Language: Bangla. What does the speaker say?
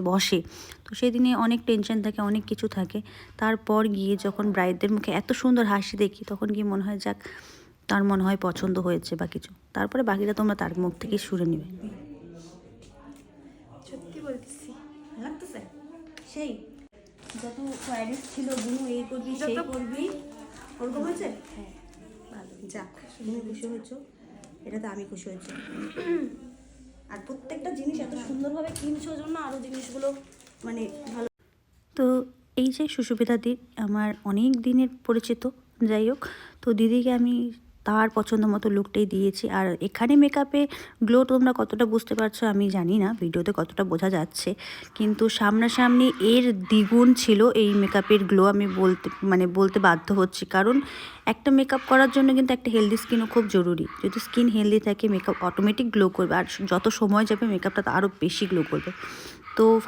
বসে, তো সেদিনে অনেক টেনশন থাকে, অনেক কিছু থাকে। তারপর গিয়ে যখন ব্রাইডদের মুখে এত সুন্দর হাসি দেখি, তখন গিয়ে মনে হয় যাক, তার মনে হয় পছন্দ হয়েছে বা কিছু। তারপরে বাকিটা তোমরা তার মুখ থেকে শুনে নেবে। সত্যি বলতেছি, লাগতেছে সেই যত কোয়ারিজ ছিল, বুনু এই করবি সেই করবি, ওরকম হয়েছে। হ্যাঁ ভালো, যাক, তুমি খুশি হয়েছো, এটাতে আমি খুশি হয়েছি। আর প্রত্যেকটা জিনিস এত সুন্দরভাবে কিনছো জন্য আরও জিনিসগুলো মানে ভালো। তো এই যে সুসুবিধা দি আমার অনেক দিনের পরিচিত, যাই হোক, তো দিদিকে আমি তার পছন্দ মতো লুকটাই দিয়েছি। আর এখানে মেকআপে গ্লো তোমরা কতটা বুঝতে পারছো আমি জানি না, ভিডিওতে কতটা বোঝা যাচ্ছে, কিন্তু সামনাসামনি এর দ্বিগুণ ছিল এই মেকআপের গ্লো। আমি বলতে বাধ্য হচ্ছি, কারণ একটা মেকআপ করার জন্য কিন্তু একটা হেলদি স্কিনও খুব জরুরি। যদি স্কিন হেলদি থাকে, মেকআপ অটোমেটিক গ্লো করবে, আর যত সময় যাবে মেকআপটা আরও বেশি গ্লো করবে। তো